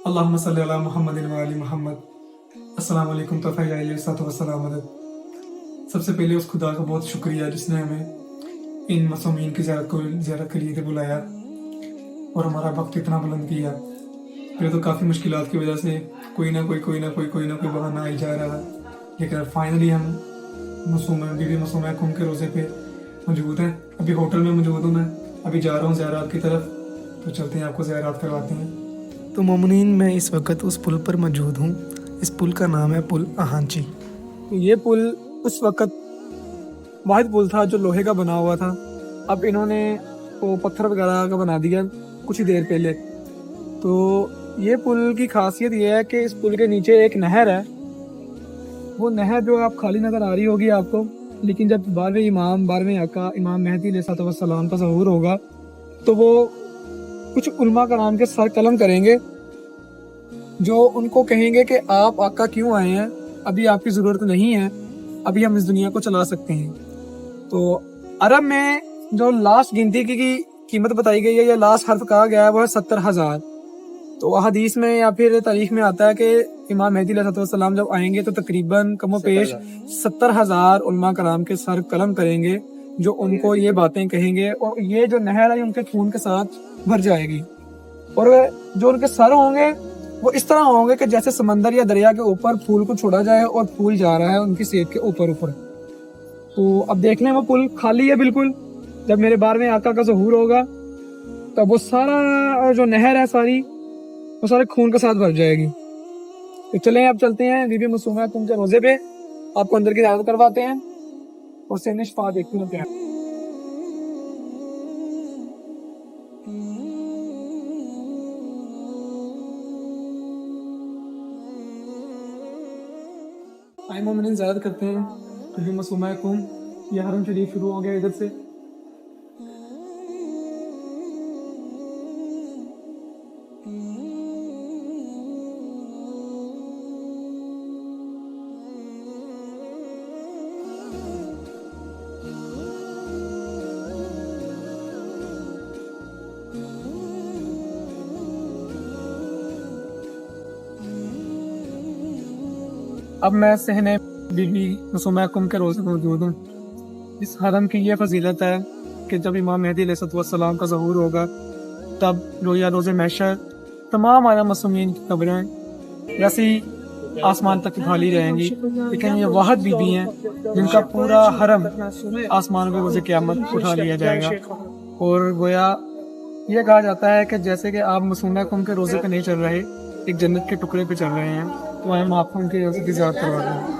अल्लाहुम्मा सल्ली अला मुहम्मदिन व आलि मुहम्मद। अस्सलाम वालेकुम तोफ़ा अलैहिस्सलाम। सबसे पहले उस खुदा का बहुत शुक्रिया जिसने हमें इन मसूमीन की ज़ियारत के लिए बुलाया और हमारा वक्त इतना बुलंद किया। फिर तो काफ़ी मुश्किलात की वजह से कोई ना कोई बहाना आई जा रहा है, लेकिन फाइनली हम बीबी मसूमा कुम के रोज़े पे मौजूद हैं। अभी होटल में मौजूद हूँ मैं, अभी जा रहा हूँ ज़ियारत की तरफ, तो चलते हैं आपको ज़ियारत करवाते हैं। तो मोमिनीन, मैं इस वक्त उस पुल पर मौजूद हूँ। इस पुल का नाम है पुल आहांची। तो ये पुल उस वक्त वाहिद पुल था जो लोहे का बना हुआ था। अब इन्होंने वो पत्थर वगैरह का बना दिया कुछ ही देर पहले। तो ये पुल की खासियत ये है कि इस पुल के नीचे एक नहर है। वो नहर जो आप खाली नज़र आ रही होगी आपको, लेकिन जब 12वें आका इमाम मेहदी अलैहिस्सलाम का ज़हूर होगा तो वो कुछ उलमा कराम के सर कलम करेंगे जो उनको कहेंगे कि आप आका क्यों आए हैं, अभी आपकी ज़रूरत नहीं है, अभी हम इस दुनिया को चला सकते हैं। तो अरब में जो लास्ट गिनती की कीमत बताई गई है या लास्ट हर्फ कहा गया है वो है 70,000। तो हदीस में या फिर तारीख में आता है कि इमाम मेहदी अलैहिस्सलाम जब आएंगे तो तकरीबन कमो पेश 70,000 उलमा कराम के सर कलम करेंगे जो उनको ये बातें कहेंगे, और ये जो नहर है उनके खून के साथ भर जाएगी। और जो उनके सर होंगे वो इस तरह होंगे कि जैसे समंदर या दरिया के ऊपर फूल को छोड़ा जाए और फूल जा रहा है उनकी सेहत के ऊपर ऊपर। तो अब देखने वो पुल खाली है बिल्कुल। जब मेरे 12वें आका का ज़हूर होगा तब वो सारा जो नहर है सारी वो सारे खून के साथ भर जाएगी। तो चलें अब चलते हैं बीबी मसूमा कुम के रोज़े पे, आपको अंदर की इजाज़त करवाते हैं और सहने शफा देखते हैं क्या। आए मोमिनीन, ज़ियारत करते हैं बीबी मसूमा कुम। ये हरम शरीफ शुरू हो गया इधर से। अब मैं सहने बीबी मसूमा कुम के रोज़े पर मौजूद हूँ। इस हरम की ये फजीलत है कि जब इमाम मेहदी अलैहिस्सलाम का ज़हूर होगा तब रोज़े महशर तमाम आला मसूमीन की कब्रें वैसे ही आसमान तक खाली रहेंगी, लेकिन ये वाहद बीबी हैं जिनका पूरा हरम आसमान को रोज़े क़यामत उठा लिया जाएगा। और गोया ये कहा जाता है कि जैसे कि आप मसूमा कुम के रोज़े पे नहीं चल रहे, एक जन्नत के टुकड़े पे चल रहे हैं, तो हम आपको उनके रोज़े की ज़ियारत करवा रहे हैं।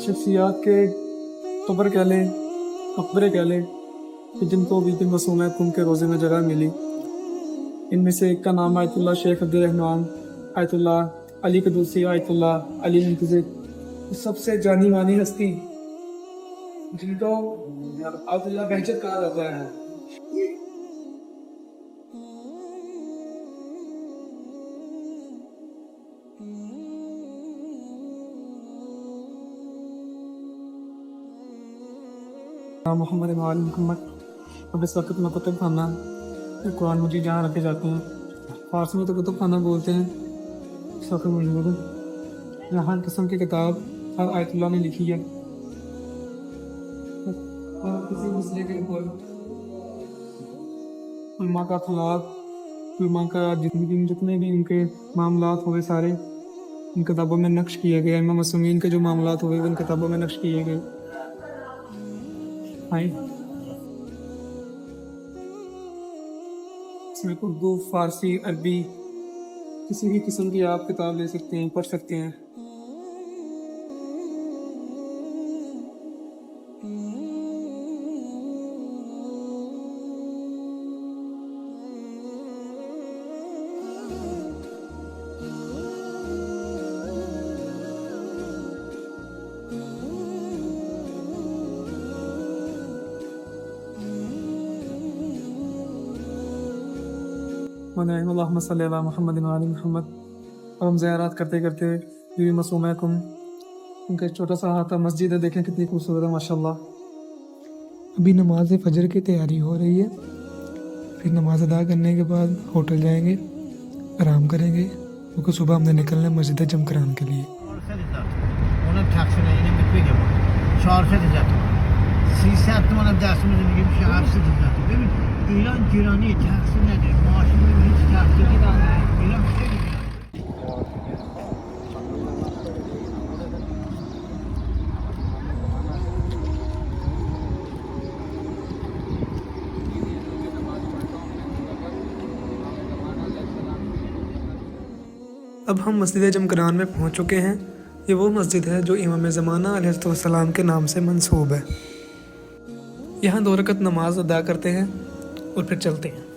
शख्सियात के कब्र कह लें, मकबरे कह लें कि जिनको बीबी मसूमा कुम के रोज़े में जगह मिली, इनमें से एक का नाम Ayatollah Sheikh Abdurrahman, Ayatollah Ali Quddusi, Ayatollah Ali Montazeri. सबसे जानी मानी हस्ती जिनको आयतुल्लाह बहजत कहा जाता है। मोहम्मद मोहम्मद। अब इस वक्त मैं कुतुब खाना कुरान मजीद जहाँ रखे जाते हैं, फारसी में तो कुतुब खाना बोलते हैं, इस वक्त मौजूद है। यहाँ हर किस्म की किताब हर आयतुल्लाह ने लिखी है और किसी मसले के ऊपर उलमा का खिलाफ, उलमा का जितने भी उनके मामलात हुए सारे इन किताबों में नक्श किए गए। इमाम मसूमीन के जो मामलात हुए उन किताबों में नक्श किए गए। इसमें उर्दू, फारसी, अरबी किसी भी किस्म की आप किताब ले सकते हैं, पढ़ सकते हैं। रहमान अल्लाहुम्मा सल्ली अला मुहम्मदिन व आलि मुहम्मद। अब हम ज़ियारत करते करते बीवी मासूमा कुम, उनका एक छोटा सा हाथा मस्जिद है, देखें कितनी खूबसूरत है माशाल्लाह। अभी नमाज फजर की तैयारी हो रही है, फिर नमाज अदा करने के बाद होटल जाएंगे, आराम करेंगे क्योंकि सुबह हमने निकलना है मस्जिद जमकरान के लिए। Ona taksine yine bitmek yapar. Çağırsa da zaten. Siyasi hattım ona dersimiz gibi bir şey hapsi de zaten. Değil mi? İran girani taksi nedir? Maaşının hiç taksi değil. İran bir şey değil. अब हम मस्जिद Jamkaran में पहुंच चुके हैं। ये वो मस्जिद है जो इमाम ज़माना अलैहिस्सलाम के नाम से मंसूब है। यहाँ 2 रकत नमाज अदा करते हैं और फिर चलते हैं।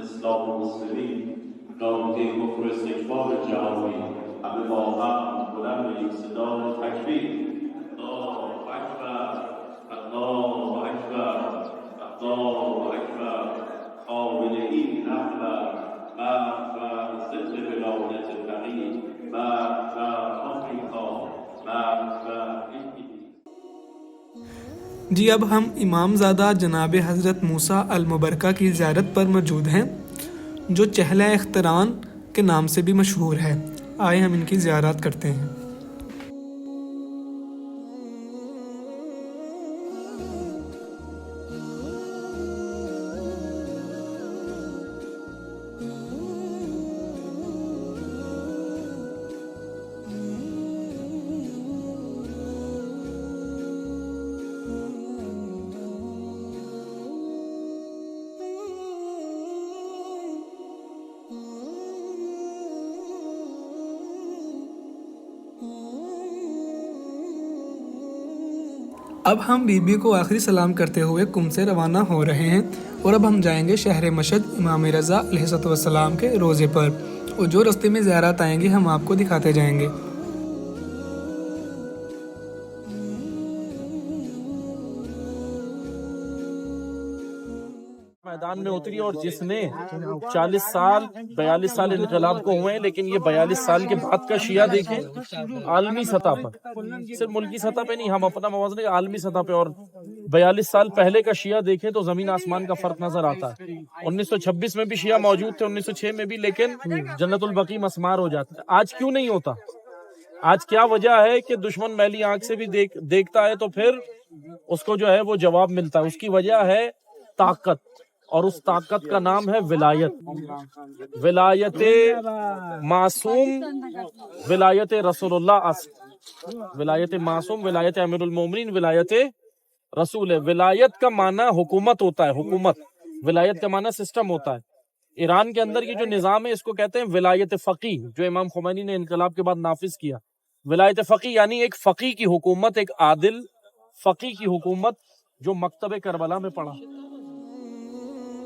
اسلام المسلمین رابطه کفر و استکبار جهانی همه با هم بلند یک صدای تکبیر الله اکبر الله اکبر الله اکبر قابل این اکبر مرد و ضد ولایت فقیه مرد و آمریکا مرد و जी, अब हम इमामज़ादा जनाब हज़रत मूसा अल-मुबरका की ज़ियारत पर मौजूद हैं, जो चहला इख्तरान के नाम से भी मशहूर है। आए हम इनकी ज़ियारत करते हैं। अब हम बीबी को आखिरी सलाम करते हुए कुम से रवाना हो रहे हैं और अब हम जाएंगे शहर मशहद इमाम रज़ा अलैहिस्सलाम के रोज़े पर, और जो रास्ते में ज़ियारत आएंगे हम आपको दिखाते जाएंगे। मैदान में उतरी और जिसने 40 साल 42 साल इनकलाब को हुए हैं, लेकिन ये 42 साल के बाद का शिया देखें आलमी सतह पर, सिर्फ मुल्की सतह पे नहीं, हम अपना मवाज़न आलमी सतह पे, और 42 साल पहले का शिया देखें तो जमीन आसमान का फर्क नजर आता है। 1926 में भी शिया मौजूद थे, 1906 में भी, लेकिन जन्नतुल बकी मस्मार हो जाता है। आज क्यों नहीं होता? आज क्या वजह है कि दुश्मन मैली आंख से भी देखता है तो फिर उसको जो है वो जवाब मिलता है। उसकी वजह है ताकत, और उस ताकत का नाम है विलायत। विलायत मासूम, विलायत रसूलुल्लाह, विलायत मासूम, विलायत अमीरुल मोमिनीन, विलायत रसूल है। विलायत का माना हुकूमत होता है, हुकूमत। विलायत का माना सिस्टम होता है। ईरान के अंदर ये जो निज़ाम है इसको कहते हैं विलायत फ़क़ी, जो इमाम खुमैनी ने इनकलाब के बाद नाफिज किया। विलायत फ़क़ी यानी एक फ़क़ी की हुकूमत, एक आदिल फ़क़ी की हुकूमत जो मकतब करबला में पढ़ा।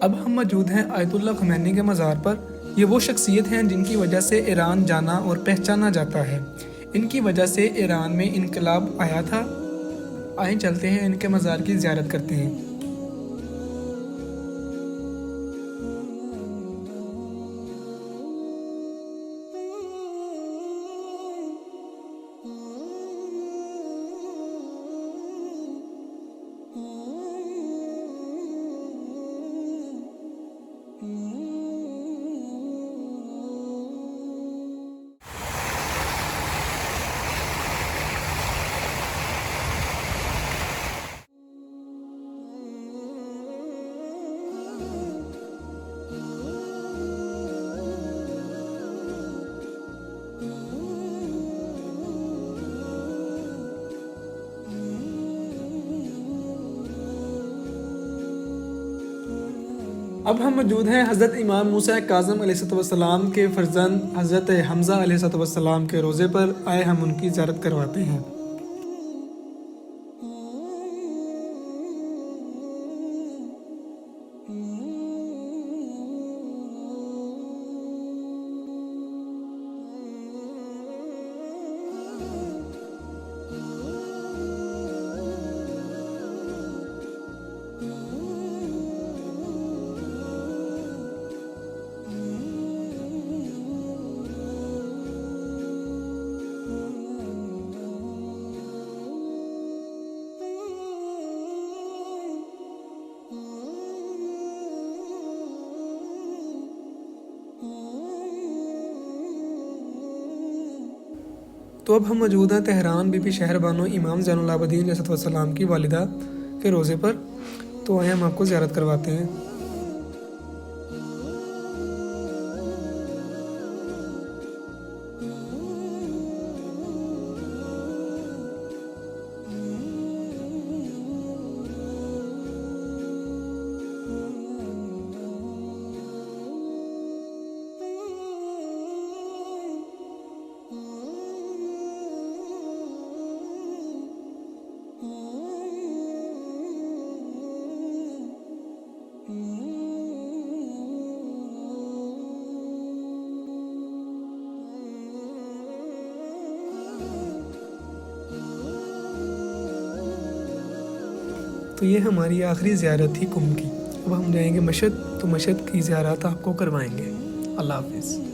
अब हम मौजूद हैं आयतुल्लाह ख़ुमैनी के मज़ार पर। ये वो शख्सियत हैं जिनकी वजह से ईरान जाना और पहचाना जाता है। इनकी वजह से ईरान में इनकलाब आया था। आए चलते हैं इनके मज़ार की ज़ियारत करते हैं। अब हम मौजूद हैं हज़रत इमाम मूसा काज़िम अलैहिस्सलाम के फ़र्जंद हज़रत हमज़ा अलैहिस्सलाम के रोज़े पर। आए हम उनकी ज़ियारत करवाते हैं। तो अब हम मौजूद हैं तेहरान बीबी शहर बानो इमाम ज़ैनुल आबिदीन अलैहिस्सलाम की वालिदा के रोज़े पर। तो आए हम आपको ज़ियारत करवाते हैं। तो ये हमारी आखिरी ज़ियारत थी कुंभ की। अब हम जाएंगे मशहद, तो मशहद की ज़ियारत आपको करवाएंगे। अल्लाह हाफ़िज़।